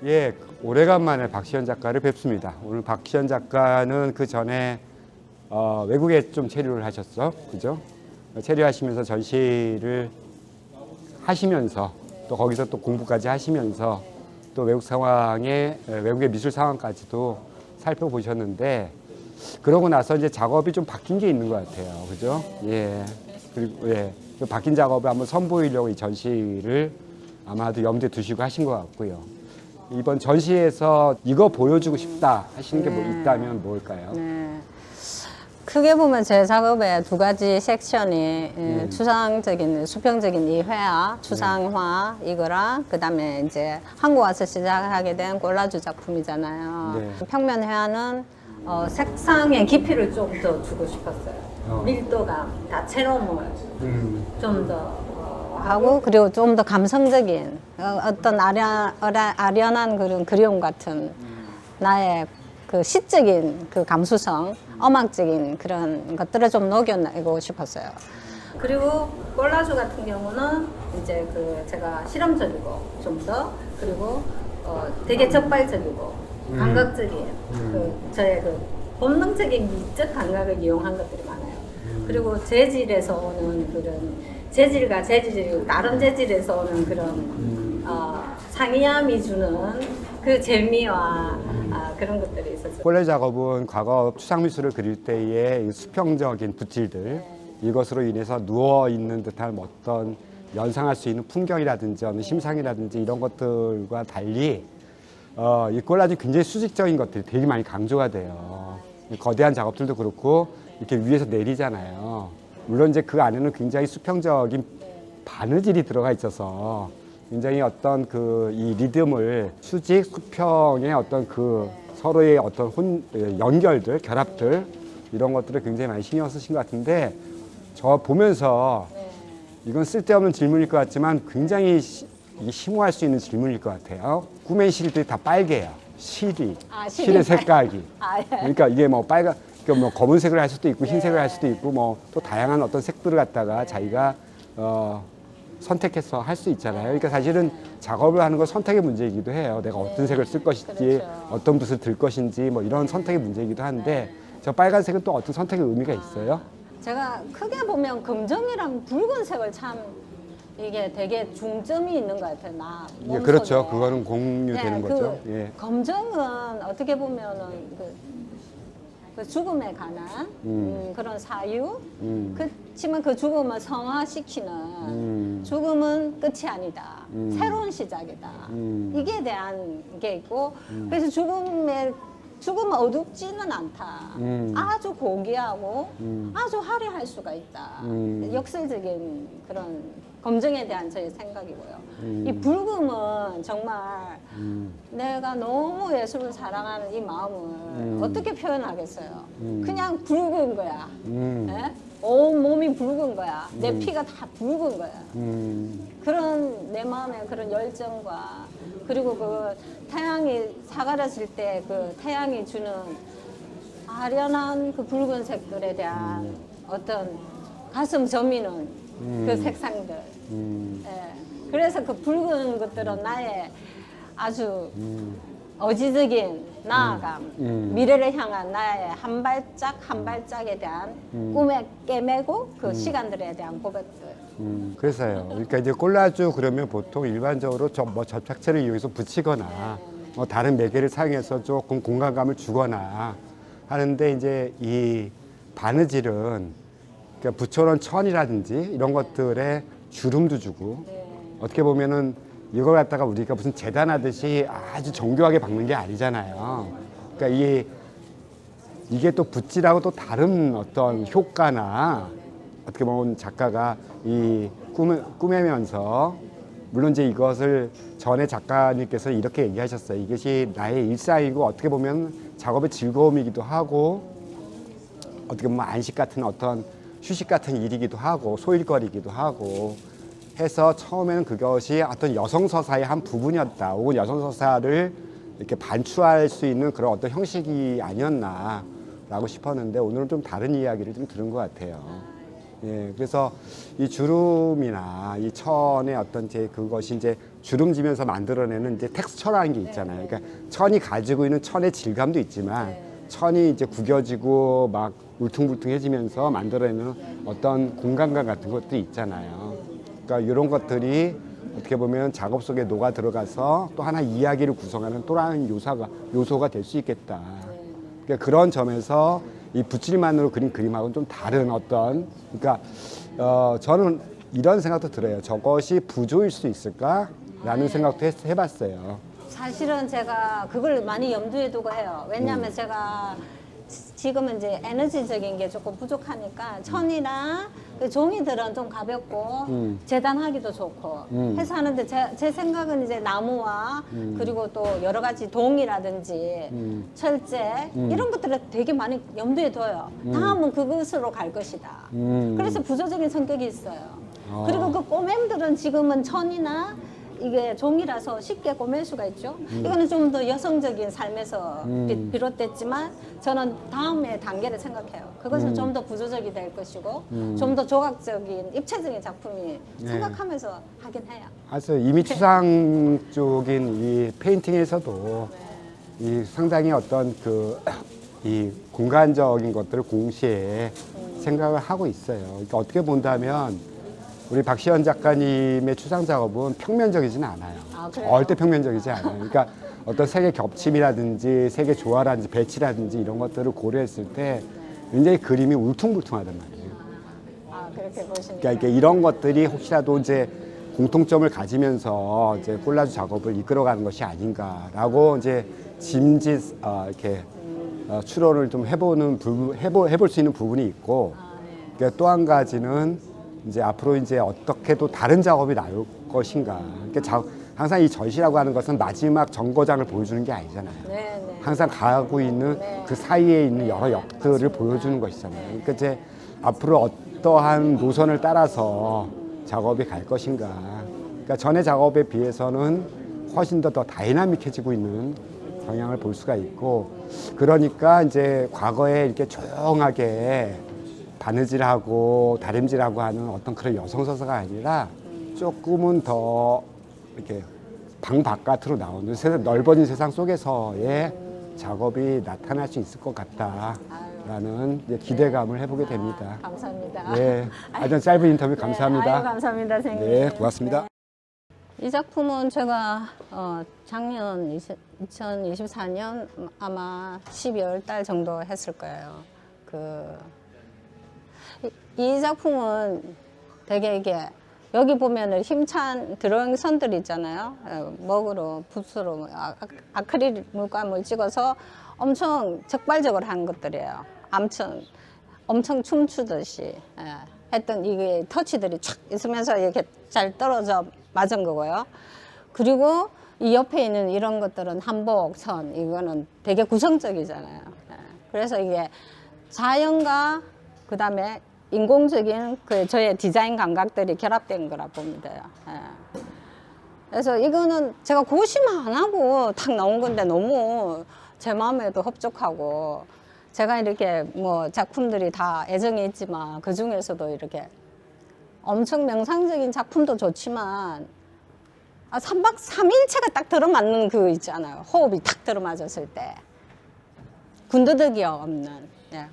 예, 오래간만에 박시현 작가를 뵙습니다. 오늘 박시현 작가는 그 전에 외국에 좀 체류를 하셨어, 그죠? 체류하시면서 전시를 하시면서 또 거기서 또 공부까지 하시면서 또 외국 상황에 외국의 미술 상황까지도 살펴보셨는데 그러고 나서 이제 작업이 좀 바뀐 게 있는 것 같아요, 그죠? 예, 그리고 예, 그 바뀐 작업을 한번 선보이려고 이 전시를 아마도 염두에 두시고 하신 것 같고요. 이번 전시에서 이거 보여주고 싶다 하시는 게 뭐 있다면 뭘까요? 네. 크게 보면 제 작업에 두 가지 섹션이 추상적인, 수평적인 이회화, 추상화 이거랑 그다음에 이제 한국 와서 시작하게 된 콜라주 작품이잖아요. 네. 평면 회화는 색상의 깊이를 좀 더 주고 싶었어요. 밀도감, 다채로움을 좀 더 하고 그리고 좀 더 감성적인 어떤 아련한 그런 그리움 같은 나의 그 시적인 그 감수성, 음악적인 그런 것들을 좀 녹여내고 싶었어요. 그리고 콜라주 같은 경우는 이제 그 제가 실험적이고 좀 더 그리고 되게 적발적이고 감각적인 그 저의 그 본능적인 미적 감각을 이용한 것들이 많아요. 그리고 재질에서 오는 그런 재질과 재질이 다른 재질에서 오는 그런 상이함이 주는 그 재미와 그런 것들이 있었어요. 콜라주 작업은 과거 추상미술을 그릴 때의 수평적인 붓질들 이것으로 인해서 누워있는 듯한 어떤 연상할 수 있는 풍경이라든지 어느 심상이라든지 이런 것들과 달리 이 콜라주 굉장히 수직적인 것들이 되게 많이 강조가 돼요. 거대한 작업들도 그렇고 이렇게 위에서 내리잖아요. 물론 이제 그 안에는 굉장히 수평적인 바느질이 들어가 있어서 굉장히 어떤 그 이 리듬을 수직, 수평의 어떤 그 서로의 어떤 연결들, 결합들 이런 것들을 굉장히 많이 신경 쓰신 것 같은데 저 보면서 이건 쓸데없는 질문일 것 같지만 굉장히 심오할 수 있는 질문일 것 같아요. 꿈의 실들이 다 빨개요. 실이, 실의 색깔이. 예. 그러니까 이게 뭐 빨간 뭐 검은색을 할 수도 있고 흰색을 할 수도 있고 뭐 또 다양한 어떤 색들을 갖다가 자기가 선택해서 할 수 있잖아요. 그러니까 사실은 작업을 하는 건 선택의 문제이기도 해요. 내가 어떤 색을 쓸 것인지 그렇죠. 어떤 붓을 들 것인지 뭐 이런 선택의 문제이기도 한데 저 빨간색은 또 어떤 선택의 의미가 있어요? 제가 크게 보면 검정이랑 붉은색을 참 이게 되게 중점이 있는 것 같아요. 나 예, 몸속에. 그렇죠. 그거는 공유되는 네, 거죠. 그 예. 검정은 어떻게 보면은 그 죽음에 관한 그런 사유. 그렇지만 그 죽음을 성화시키는 죽음은 끝이 아니다. 새로운 시작이다. 이게 대한 게 있고 그래서 죽음은 어둡지는 않다. 아주 고귀하고 아주 화려할 수가 있다. 역설적인 그런 검정에 대한 저의 생각이고요. 이 붉음은 정말 내가 너무 예술을 사랑하는 이 마음을 어떻게 표현하겠어요? 그냥 붉은 거야. 예? 온 몸이 붉은 거야. 내 피가 다 붉은 거야. 그런 내 마음의 그런 열정과 그리고 그 태양이 사가라질 때 그 태양이 주는 아련한 그 붉은색들에 대한 어떤 가슴 저미는 그 색상들. 예. 그래서 그 붉은 것들은 나의 아주 어지적인 나아감, 미래를 향한 나의 한 발짝 한 발짝에 대한 꿈에 깨매고 그 시간들에 대한 고백들. 그래서요. 그러니까 이제 콜라주 그러면 보통 일반적으로 뭐 접착체를 이용해서 붙이거나 뭐 다른 매개를 사용해서 조금 공간감을 주거나 하는데 이제 이 바느질은 그러니까 붙여놓은 천이라든지 이런 것들에 주름도 주고 어떻게 보면은 이걸 갖다가 우리가 무슨 재단하듯이 아주 정교하게 박는 게 아니잖아요. 그러니까 이 이게 또 붓질하고 또 다른 어떤 효과나 어떻게 보면 작가가 이 꾸매면서 물론 이제 이것을 전에 작가님께서 이렇게 얘기하셨어요. 이것이 나의 일상이고 어떻게 보면 작업의 즐거움이기도 하고 어떻게 보면 안식 같은 어떤 휴식 같은 일이기도 하고 소일거리기도 하고 해서 처음에는 그것이 어떤 여성 서사의 한 부분이었다. 혹은 여성 서사를 이렇게 반추할 수 있는 그런 어떤 형식이 아니었나라고 싶었는데 오늘은 좀 다른 이야기를 좀 들은 것 같아요. 예, 그래서 이 주름이나 이 천의 어떤 이제 그것이 이제 주름지면서 만들어내는 이제 텍스처라는 게 있잖아요. 그러니까 천이 가지고 있는 천의 질감도 있지만 천이 이제 구겨지고 막 울퉁불퉁해지면서 만들어내는 어떤 공간감 같은 것도 있잖아요. 그러니까 이런 것들이 어떻게 보면 작업 속에 녹아 들어가서 또 하나 이야기를 구성하는 또 다른 요소가 될 수 있겠다. 그러니까 그런 점에서 이 붓질만으로 그린 그림하고는 좀 다른 어떤 그러니까 저는 이런 생각도 들어요. 저것이 부조일 수 있을까라는 생각도 해봤어요. 사실은 제가 그걸 많이 염두에 두고 해요. 왜냐하면 제가 지금은 이제 에너지적인 게 조금 부족하니까 천이나 그 종이들은 좀 가볍고 재단하기도 좋고 해서 하는데 제 생각은 이제 나무와 그리고 또 여러 가지 동이라든지 철제 이런 것들을 되게 많이 염두에 둬요. 다음은 그것으로 갈 것이다. 그래서 부조적인 성격이 있어요. 그리고 그 꼬맴들은 지금은 천이나 이게 종이라서 쉽게 꼬맬 수가 있죠. 이거는 좀 더 여성적인 삶에서 비롯됐지만 저는 다음의 단계를 생각해요. 그것은 좀 더 부조적이 될 것이고 좀 더 조각적인 입체적인 작품이 생각하면서 하긴 해요. 그래서 이미 추상 쪽인 이 페인팅에서도 이 상당히 어떤 그 이 공간적인 것들을 동시에 생각을 하고 있어요. 그러니까 어떻게 본다면 우리 박시연 작가님의 추상 작업은 평면적이지는 않아요. 절대 평면적이지 않아요. 그러니까 어떤 색의 겹침이라든지 색의 조화라든지 배치라든지 이런 것들을 고려했을 때 굉장히 그림이 울퉁불퉁하단 말이에요. 그렇게 보시니까. 그러니까 이런 것들이 혹시라도 이제 공통점을 가지면서 이제 콜라주 작업을 이끌어가는 것이 아닌가라고 이제 짐짓 이렇게 추론을 좀 해볼 수 있는 부분이 있고, 그러니까 또 한 가지는 이제 앞으로 이제 어떻게 또 다른 작업이 나올 것인가. 그러니까 항상 이 전시라고 하는 것은 마지막 정거장을 보여주는 게 아니잖아요. 항상 가고 있는 그 사이에 있는 여러 역들을 보여주는 것이잖아요. 그러니까 이제 앞으로 어떠한 노선을 따라서 작업이 갈 것인가. 그러니까 전의 작업에 비해서는 훨씬 더 다이나믹해지고 있는 경향을 볼 수가 있고, 그러니까 이제 과거에 이렇게 조용하게 바느질하고 다림질하고 하는 어떤 그런 여성 서사가 아니라 조금은 더 이렇게 방 바깥으로 나오는 넓어진 세상 속에서의 작업이 나타날 수 있을 것 같다라는 이제 기대감을 해보게 됩니다. 감사합니다. 네, 아주 짧은 인터뷰 감사합니다. 아유, 감사합니다, 선생님. 네, 고맙습니다. 이 작품은 제가 작년 2024년 아마 12월 달 정도 했을 거예요. 이 작품은 되게 이게 여기 보면은 힘찬 드로잉 선들 있잖아요. 먹으로 붓으로 아크릴 물감을 찍어서 엄청 적발적으로 한 것들이에요. 엄청 춤추듯이 했던 이게 터치들이 촥 있으면서 이렇게 잘 떨어져 맞은 거고요. 그리고 이 옆에 있는 이런 것들은 한복, 선 이거는 되게 구성적이잖아요. 그래서 이게 자연과 그다음에 인공적인 저의 디자인 감각들이 결합된 거라 보면 돼요. 그래서 이거는 제가 고심 안 하고 탁 나온 건데 너무 제 마음에도 흡족하고 제가 이렇게 뭐 작품들이 다 애정이 있지만 그 중에서도 이렇게 엄청 명상적인 작품도 좋지만 3박 3일체가 딱 들어맞는 그 있잖아요. 호흡이 탁 들어맞았을 때 군더더기 없는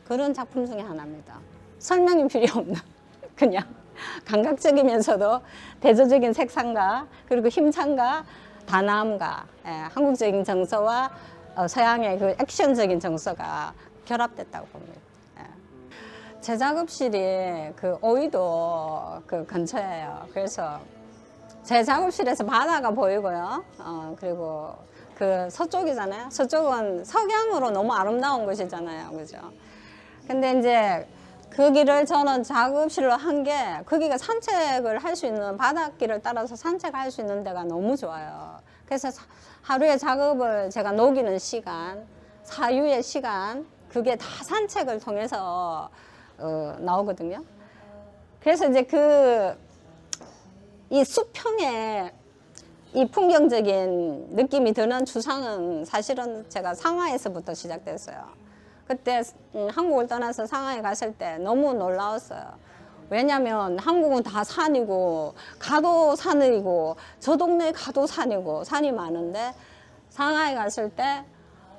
그런 작품 중에 하나입니다. 설명이 필요 없는 그냥 감각적이면서도 대조적인 색상과 그리고 힘찬과 단아함과 한국적인 정서와 서양의 그 액션적인 정서가 결합됐다고 봅니다. 제 작업실이 그 오이도 그 근처예요. 그래서 제 작업실에서 바다가 보이고요. 그리고 그 서쪽이잖아요. 서쪽은 석양으로 너무 아름다운 곳이잖아요. 그죠? 근데 이제 거기를 저는 작업실로 한 게 거기가 산책을 할 수 있는 바닷길을 따라서 산책할 수 있는 데가 너무 좋아요. 그래서 하루에 작업을 제가 녹이는 시간, 사유의 시간, 그게 다 산책을 통해서 나오거든요. 그래서 이제 이 수평에 이 풍경적인 느낌이 드는 추상은 사실은 제가 상하이에서부터 시작됐어요. 그때 한국을 떠나서 상하이 갔을 때 너무 놀라웠어요. 왜냐면 한국은 다 산이고 가도 산이고 저 동네 가도 산이고 산이 많은데 상하이 갔을 때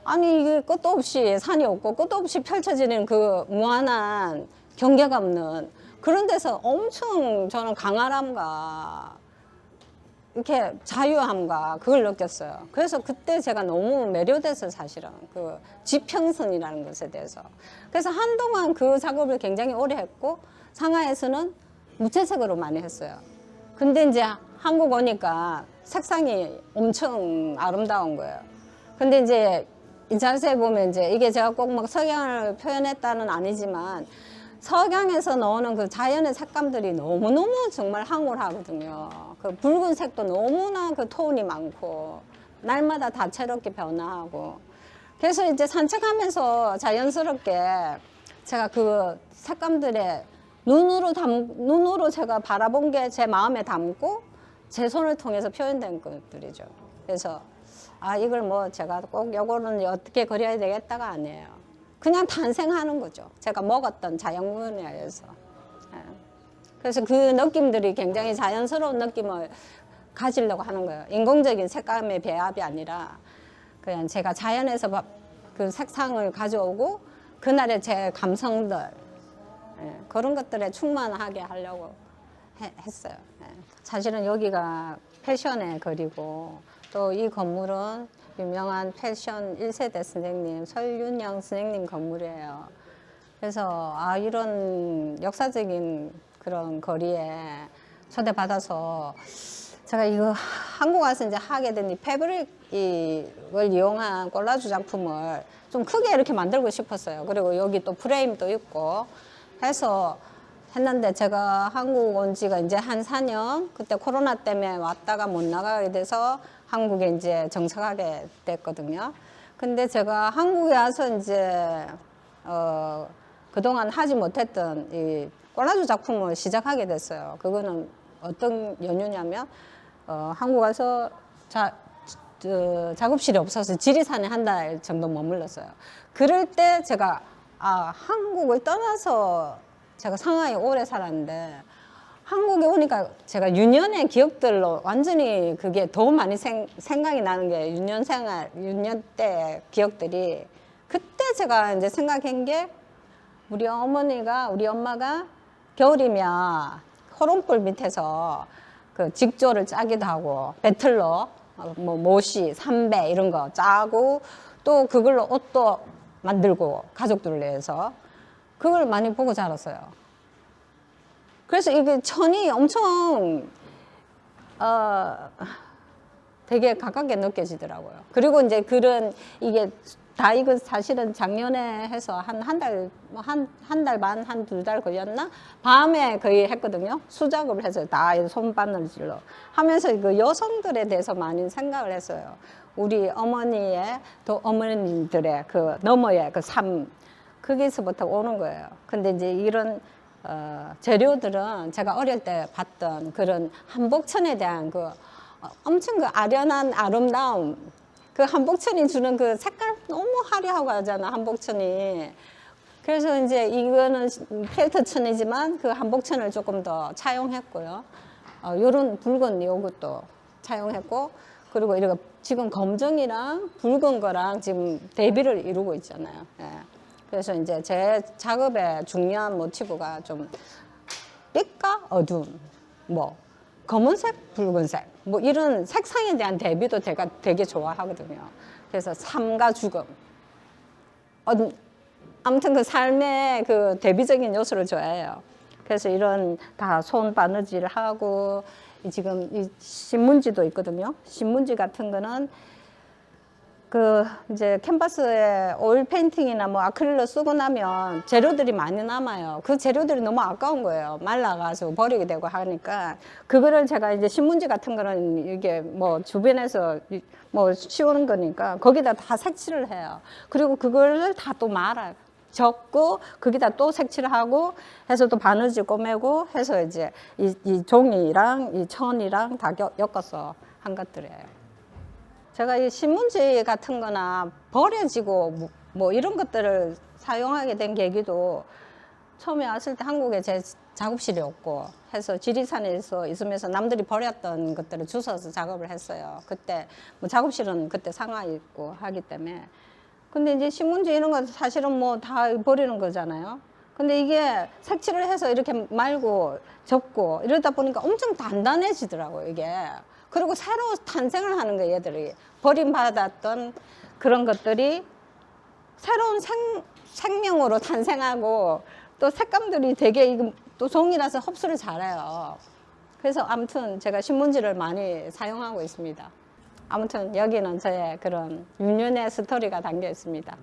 아니 이게 끝도 없이 산이 없고 끝도 없이 펼쳐지는 그 무한한 경계가 없는 그런 데서 엄청 저는 강활함과 이렇게 자유함과 그걸 느꼈어요. 그래서 그때 제가 너무 매료돼서 사실은 그 지평선이라는 것에 대해서. 그래서 한동안 그 작업을 굉장히 오래 했고 상하이에서는 무채색으로 많이 했어요. 근데 이제 한국 오니까 색상이 엄청 아름다운 거예요. 근데 이제 자세히 보면 이제 이게 제가 꼭 막 석양을 표현했다는 아니지만 석양에서 나오는 그 자연의 색감들이 너무너무 정말 황홀하거든요. 그 붉은색도 너무나 그 톤이 많고 날마다 다채롭게 변화하고 그래서 이제 산책하면서 자연스럽게 제가 그 색감들의 눈으로 제가 바라본 게 제 마음에 담고 제 손을 통해서 표현된 것들이죠. 그래서 이걸 뭐 제가 꼭 요거는 어떻게 그려야 되겠다가 아니에요. 그냥 탄생하는 거죠. 제가 먹었던 자연분에 의해서. 그래서 그 느낌들이 굉장히 자연스러운 느낌을 가지려고 하는 거예요. 인공적인 색감의 배합이 아니라 그냥 제가 자연에서 그 색상을 가져오고 그날의 제 감성들 그런 것들에 충만하게 하려고 했어요. 사실은 여기가 패션의 거리고 또 이 건물은 유명한 패션 1세대 선생님 설윤영 선생님 건물이에요. 그래서 이런 역사적인 그런 거리에 초대받아서 제가 이거 한국 와서 이제 하게 된 이 패브릭을 이용한 콜라주 작품을 좀 크게 이렇게 만들고 싶었어요. 그리고 여기 또 프레임도 있고 해서 했는데 제가 한국 온 지가 이제 한 4년 그때 코로나 때문에 왔다가 못 나가게 돼서 한국에 이제 정착하게 됐거든요. 근데 제가 한국에 와서 이제 그동안 하지 못했던 이 콜라주 작품을 시작하게 됐어요. 그거는 어떤 연유냐면 한국 와서 작업실이 없어서 지리산에 한 달 정도 머물렀어요. 그럴 때 제가 한국을 떠나서 제가 상하이에 오래 살았는데 한국에 오니까 제가 유년의 기억들로 완전히 그게 더 많이 생각이 나는 게 유년 때 기억들이 그때 제가 이제 생각한 게 우리 엄마가 겨울이면 호롱불 밑에서 그 직조를 짜기도 하고 배틀로 뭐 모시, 삼배 이런 거 짜고 또 그걸로 옷도 만들고 가족들을 위해서 그걸 많이 보고 자랐어요. 그래서 이게 천이 엄청 되게 가깝게 느껴지더라고요. 그리고 이제 이게 다 이거 사실은 작년에 해서 한 달 반, 한 2달 걸렸나? 밤에 거의 했거든요. 수작업을 해서 다 손바늘질로 하면서 그 여성들에 대해서 많이 생각을 했어요. 우리 어머니의 또 어머니들의 그 너머의 그 삶, 거기서부터 오는 거예요. 근데 이제 이런 재료들은 제가 어릴 때 봤던 그런 한복천에 대한 그 엄청 그 아련한 아름다움, 그 한복천이 주는 그 색깔 너무 화려하고 하잖아, 한복천이. 그래서 이제 이거는 펠트천이지만 그 한복천을 조금 더 차용했고요. 요런 붉은 요것도 차용했고, 그리고 이렇게 지금 검정이랑 붉은 거랑 지금 대비를 이루고 있잖아요. 예. 그래서 이제 제 작업의 중요한 모티브가 좀 빛과 어두움, 뭐 검은색, 붉은색, 뭐 이런 색상에 대한 대비도 제가 되게 좋아하거든요. 그래서 삶과 죽음, 아무튼 그 삶의 그 대비적인 요소를 좋아해요. 그래서 이런 다 손바느질하고 지금 이 신문지도 있거든요. 신문지 같은 거는 그 이제 캔버스에 오일 페인팅이나 뭐 아크릴로 쓰고 나면 재료들이 많이 남아요. 그 재료들이 너무 아까운 거예요. 말라가지고 버리게 되고 하니까 그거를 제가 이제 신문지 같은 거는 이게 뭐 주변에서 뭐 씌우는 거니까 거기다 다 색칠을 해요. 그리고 그거를 다 또 말아요. 적고 거기다 또 색칠을 하고 해서 또 바느질 꼬매고 해서 이제 이 종이랑 이 천이랑 다 엮어서 한 것들이에요. 제가 이 신문지 같은 거나 버려지고 뭐 이런 것들을 사용하게 된 계기도 처음에 왔을 때 한국에 제 작업실이 없고 해서 지리산에서 있으면서 남들이 버렸던 것들을 주워서 작업을 했어요. 그때 뭐 작업실은 그때 상하 있고 하기 때문에. 근데 이제 신문지 이런 거 사실은 뭐 다 버리는 거잖아요. 근데 이게 색칠을 해서 이렇게 말고 접고 이러다 보니까 엄청 단단해지더라고요, 이게. 그리고 새로 탄생을 하는 거예요, 얘들이. 버림받았던 그런 것들이 새로운 생명으로 탄생하고 또 색감들이 되게 또 종이라서 흡수를 잘해요. 그래서 아무튼 제가 신문지를 많이 사용하고 있습니다. 아무튼 여기는 저의 그런 6년의 스토리가 담겨 있습니다.